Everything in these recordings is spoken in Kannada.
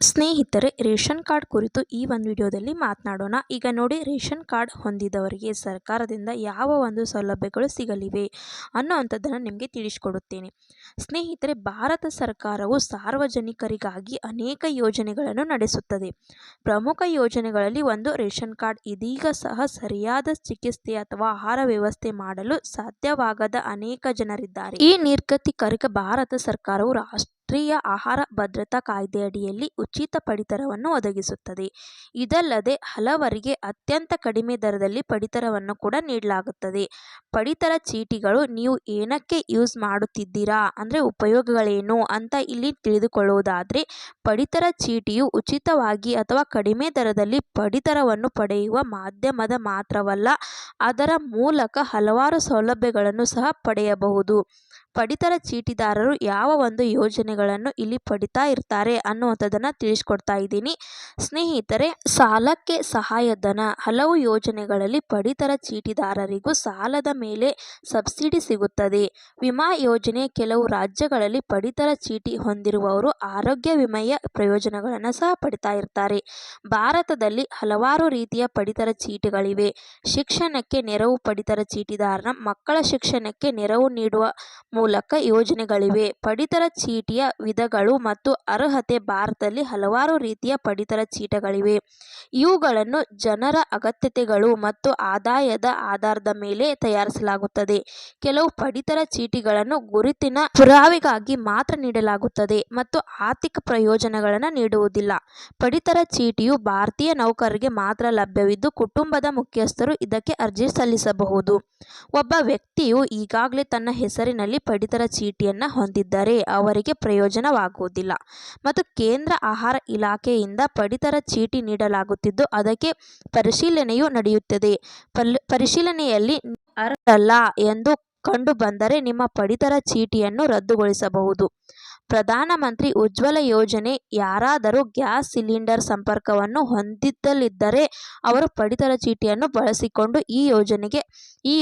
ಸ್ನೇಹಿತರೆ, ರೇಷನ್ ಕಾರ್ಡ್ ಕುರಿತು ಈ ಒಂದು ವಿಡಿಯೋದಲ್ಲಿ ಮಾತನಾಡೋಣ. ಈಗ ನೋಡಿ, ರೇಷನ್ ಕಾರ್ಡ್ ಹೊಂದಿದವರಿಗೆ ಸರ್ಕಾರದಿಂದ ಯಾವ ಒಂದು ಸೌಲಭ್ಯಗಳು ಸಿಗಲಿವೆ ಅನ್ನೋವಂಥದ್ದನ್ನು ನಿಮಗೆ ತಿಳಿಸಿಕೊಡುತ್ತೇನೆ. ಸ್ನೇಹಿತರೆ, ಭಾರತ ಸರ್ಕಾರವು ಸಾರ್ವಜನಿಕರಿಗಾಗಿ ಅನೇಕ ಯೋಜನೆಗಳನ್ನು ನಡೆಸುತ್ತದೆ. ಪ್ರಮುಖ ಯೋಜನೆಗಳಲ್ಲಿ ಒಂದು ರೇಷನ್ ಕಾರ್ಡ್. ಇದೀಗ ಸಹ ಸರಿಯಾದ ಚಿಕಿತ್ಸೆ ಅಥವಾ ಆಹಾರ ವ್ಯವಸ್ಥೆ ಮಾಡಲು ಸಾಧ್ಯವಾಗದ ಅನೇಕ ಜನರಿದ್ದಾರೆ. ಈ ನಿರ್ಗತಿಕರಿಗೆ ಭಾರತ ಸರ್ಕಾರವು ರಾಷ್ಟ್ರೀಯ ಆಹಾರ ಭದ್ರತಾ ಕಾಯ್ದೆಯಡಿಯಲ್ಲಿ ಉಚಿತ ಪಡಿತರವನ್ನು ಒದಗಿಸುತ್ತದೆ. ಇದಲ್ಲದೆ ಹಲವರಿಗೆ ಅತ್ಯಂತ ಕಡಿಮೆ ದರದಲ್ಲಿ ಪಡಿತರವನ್ನು ಕೂಡ ನೀಡಲಾಗುತ್ತದೆ. ಪಡಿತರ ಚೀಟಿಗಳು ನೀವು ಏನಕ್ಕೆ ಯೂಸ್ ಮಾಡುತ್ತಿದ್ದೀರಾ, ಅಂದರೆ ಉಪಯೋಗಗಳೇನು ಅಂತ ಇಲ್ಲಿ ತಿಳಿದುಕೊಳ್ಳುವುದಾದರೆ, ಪಡಿತರ ಚೀಟಿಯು ಉಚಿತವಾಗಿ ಅಥವಾ ಕಡಿಮೆ ದರದಲ್ಲಿ ಪಡಿತರವನ್ನು ಪಡೆಯುವ ಮಾಧ್ಯಮದ ಮಾತ್ರವಲ್ಲ, ಅದರ ಮೂಲಕ ಹಲವಾರು ಸೌಲಭ್ಯಗಳನ್ನು ಸಹ ಪಡೆಯಬಹುದು. ಪಡಿತರ ಚೀಟಿದಾರರು ಯಾವ ಒಂದು ಯೋಜನೆಗಳನ್ನು ಇಲ್ಲಿ ಪಡಿತಾ ಇರ್ತಾರೆ ಅನ್ನುವಂಥದ್ದನ್ನು ತಿಳಿಸ್ಕೊಡ್ತಾ ಇದ್ದೀನಿ. ಸ್ನೇಹಿತರೆ, ಸಾಲಕ್ಕೆ ಸಹಾಯಧನ. ಹಲವು ಯೋಜನೆಗಳಲ್ಲಿ ಪಡಿತರ ಚೀಟಿದಾರರಿಗೂ ಸಾಲದ ಮೇಲೆ ಸಬ್ಸಿಡಿ ಸಿಗುತ್ತದೆ. ವಿಮಾ ಯೋಜನೆ. ಕೆಲವು ರಾಜ್ಯಗಳಲ್ಲಿ ಪಡಿತರ ಚೀಟಿ ಹೊಂದಿರುವವರು ಆರೋಗ್ಯ ವಿಮೆಯ ಪ್ರಯೋಜನಗಳನ್ನು ಸಹ ಪಡಿತಾ ಇರ್ತಾರೆ. ಭಾರತದಲ್ಲಿ ಹಲವಾರು ರೀತಿಯ ಪಡಿತರ ಚೀಟಿಗಳಿವೆ. ಶಿಕ್ಷಣಕ್ಕೆ ನೆರವು. ಪಡಿತರ ಚೀಟಿದಾರನ ಮಕ್ಕಳ ಶಿಕ್ಷಣಕ್ಕೆ ನೆರವು ನೀಡುವ ಮೂಲಕ ಯೋಜನೆಗಳಿವೆ. ಪಡಿತರ ಚೀಟಿಯ ವಿಧಗಳು ಮತ್ತು ಅರ್ಹತೆ. ಭಾರತದಲ್ಲಿ ಹಲವಾರು ರೀತಿಯ ಪಡಿತರ ಚೀಟಿಗಳಿವೆ. ಇವುಗಳನ್ನು ಜನರ ಅಗತ್ಯತೆಗಳು ಮತ್ತು ಆದಾಯದ ಆಧಾರದ ಮೇಲೆ ತಯಾರಿಸಲಾಗುತ್ತದೆ. ಕೆಲವು ಪಡಿತರ ಚೀಟಿಗಳನ್ನು ಗುರುತಿನ ಪುರಾವೆಗಾಗಿ ಮಾತ್ರ ನೀಡಲಾಗುತ್ತದೆ ಮತ್ತು ಆರ್ಥಿಕ ಪ್ರಯೋಜನಗಳನ್ನು ನೀಡುವುದಿಲ್ಲ. ಪಡಿತರ ಚೀಟಿಯು ಭಾರತೀಯ ನೌಕರರಿಗೆ ಮಾತ್ರ ಲಭ್ಯವಿದ್ದು, ಕುಟುಂಬದ ಮುಖ್ಯಸ್ಥರು ಇದಕ್ಕೆ ಅರ್ಜಿ ಸಲ್ಲಿಸಬಹುದು. ಒಬ್ಬ ವ್ಯಕ್ತಿಯು ಈಗಾಗಲೇ ತನ್ನ ಹೆಸರಿನಲ್ಲಿ ಪಡಿತರ ಚೀಟಿಯನ್ನು ಹೊಂದಿದ್ದರೆ ಅವರಿಗೆ ಪ್ರಯೋಜನವಾಗುವುದಿಲ್ಲ. ಮತ್ತು ಕೇಂದ್ರ ಆಹಾರ ಇಲಾಖೆಯಿಂದ ಪಡಿತರ ಚೀಟಿ ನೀಡಲಾಗುತ್ತಿದ್ದು, ಅದಕ್ಕೆ ಪರಿಶೀಲನೆಯೂ ನಡೆಯುತ್ತದೆ. ಪರಿಶೀಲನೆಯಲ್ಲಿ ಅರ್ಹರಲ್ಲ ಎಂದು ಕಂಡು ಬಂದರೆ ನಿಮ್ಮ ಪಡಿತರ ಚೀಟಿಯನ್ನು ರದ್ದುಗೊಳಿಸಬಹುದು. ಪ್ರಧಾನಮಂತ್ರಿ ಉಜ್ವಲ ಯೋಜನೆ. ಯಾರಾದರೂ ಗ್ಯಾಸ್ ಸಿಲಿಂಡರ್ ಸಂಪರ್ಕವನ್ನು ಹೊಂದಿದ್ದಲ್ಲಿದ್ದರೆ ಅವರು ಪಡಿತರ ಚೀಟಿಯನ್ನು ಬಳಸಿಕೊಂಡು ಈ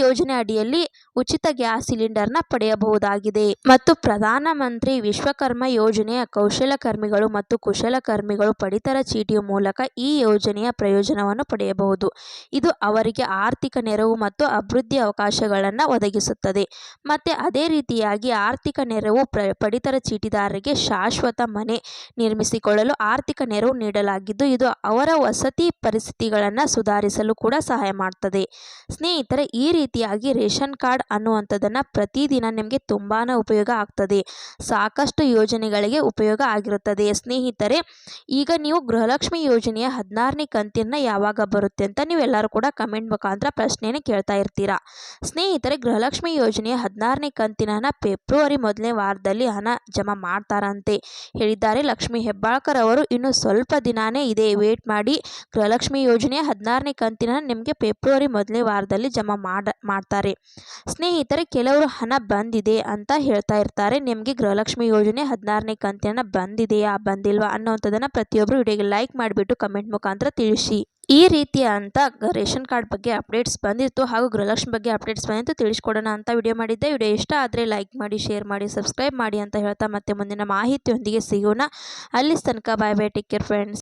ಯೋಜನೆ ಅಡಿಯಲ್ಲಿ ಉಚಿತ ಗ್ಯಾಸ್ ಸಿಲಿಂಡರ್ನ ಪಡೆಯಬಹುದಾಗಿದೆ. ಮತ್ತು ಪ್ರಧಾನಮಂತ್ರಿ ವಿಶ್ವಕರ್ಮ ಯೋಜನೆಯ ಕೌಶಲಕರ್ಮಿಗಳು ಮತ್ತು ಕುಶಲಕರ್ಮಿಗಳು ಪಡಿತರ ಚೀಟಿಯ ಮೂಲಕ ಈ ಯೋಜನೆಯ ಪ್ರಯೋಜನವನ್ನು ಪಡೆಯಬಹುದು. ಇದು ಅವರಿಗೆ ಆರ್ಥಿಕ ನೆರವು ಮತ್ತು ಅಭಿವೃದ್ಧಿ ಅವಕಾಶಗಳನ್ನು ಒದಗಿಸುತ್ತದೆ. ಮತ್ತು ಅದೇ ರೀತಿಯಾಗಿ ಆರ್ಥಿಕ ನೆರವು. ಪಡಿತರ ಚೀಟಿದಾರರಿಗೆ ಶಾಶ್ವತ ಮನೆ ನಿರ್ಮಿಸಿಕೊಳ್ಳಲು ಆರ್ಥಿಕ ನೆರವು ನೀಡಲಾಗಿದ್ದು, ಇದು ಅವರ ವಸತಿ ಪರಿಸ್ಥಿತಿಗಳನ್ನು ಸುಧಾರಿಸಲು ಕೂಡ ಸಹಾಯ ಮಾಡುತ್ತದೆ. ಸ್ನೇಹಿತರೆ, ಈ ರೀತಿಯಾಗಿ ರೇಷನ್ ಕಾರ್ಡ್ ಅನ್ನುವಂಥದ್ದನ್ನು ಪ್ರತಿದಿನ ನಿಮಗೆ ತುಂಬಾ ಉಪಯೋಗ ಆಗ್ತದೆ. ಸಾಕಷ್ಟು ಯೋಜನೆಗಳಿಗೆ ಉಪಯೋಗ ಆಗಿರುತ್ತದೆ. ಸ್ನೇಹಿತರೆ, ಈಗ ನೀವು ಗೃಹಲಕ್ಷ್ಮಿ ಯೋಜನೆಯ 16ನೇ ಕಂತಿನ ಯಾವಾಗ ಬರುತ್ತೆ ಅಂತ ನೀವೆಲ್ಲರೂ ಕೂಡ ಕಮೆಂಟ್ ಮುಖಾಂತರ ಪ್ರಶ್ನೆಯನ್ನು ಕೇಳ್ತಾ ಇರ್ತೀರಾ. ಸ್ನೇಹಿತರೆ, ಗೃಹಲಕ್ಷ್ಮಿ ಯೋಜನೆಯ 16ನೇ ಕಂತಿನ ಹಣ ಫೆಬ್ರವರಿ ಮೊದಲನೇ ವಾರದಲ್ಲಿ ಹಣ ಜಮಾ ಮಾಡ್ತಾರಂತೆ ಹೇಳಿದ್ದಾರೆ ಲಕ್ಷ್ಮೀ ಹೆಬ್ಬಾಳ್ಕರ್ ಅವರು. ಇನ್ನು ಸ್ವಲ್ಪ ದಿನಾನೇ ಇದೆ, ವೇಟ್ ಮಾಡಿ. ಗೃಹಲಕ್ಷ್ಮಿ ಯೋಜನೆಯ 16ನೇ ಕಂತಿನ ನಿಮಗೆ ಫೆಬ್ರವರಿ ಮೊದಲನೇ ವಾರದಲ್ಲಿ ಜಮಾ ಮಾಡ್ತಾರೆ. ಸ್ನೇಹಿತರೆ, ಕೆಲವರು ಹಣ ಬಂದಿದೆ ಅಂತ ಹೇಳ್ತಾ ಇರ್ತಾರೆ. ನಿಮಗೆ ಗೃಹಲಕ್ಷ್ಮಿ ಯೋಜನೆ 16ನೇ ಕಂತಿನ ಬಂದಿದೆಯಾ ಬಂದಿಲ್ವಾ ಅನ್ನೋಂಥದ್ದನ್ನು ಪ್ರತಿಯೊಬ್ಬರು ವಿಡಿಯೋಗೆ ಲೈಕ್ ಮಾಡಿಬಿಟ್ಟು ಕಮೆಂಟ್ ಮುಖಾಂತರ ತಿಳಿಸಿ. ಈ ರೀತಿಯ ಅಂತ ರೇಷನ್ ಕಾರ್ಡ್ ಬಗ್ಗೆ ಅಪ್ಡೇಟ್ಸ್ ಬಂದಿತ್ತು ಹಾಗೂ ಗೃಹಲಕ್ಷ್ಮಿ ಬಗ್ಗೆ ಅಪ್ಡೇಟ್ಸ್ ಬಂದಿತ್ತು, ತಿಳಿಸ್ಕೊಡೋಣ ಅಂತ ವಿಡಿಯೋ ಮಾಡಿದ್ದೆ. ವಿಡಿಯೋ ಇಷ್ಟ ಆದರೆ ಲೈಕ್ ಮಾಡಿ, ಶೇರ್ ಮಾಡಿ, ಸಬ್ಸ್ಕ್ರೈಬ್ ಮಾಡಿ ಅಂತ ಹೇಳ್ತಾ ಮತ್ತೆ ಮುಂದಿನ ಮಾಹಿತಿಯೊಂದಿಗೆ ಸಿಗೋಣ. ಅಲ್ಲಿ ತನಕ ಬಾಯ್ ಬಾಯ್, ಟೇಕ್ ಕೇರ್ ಫ್ರೆಂಡ್ಸ್.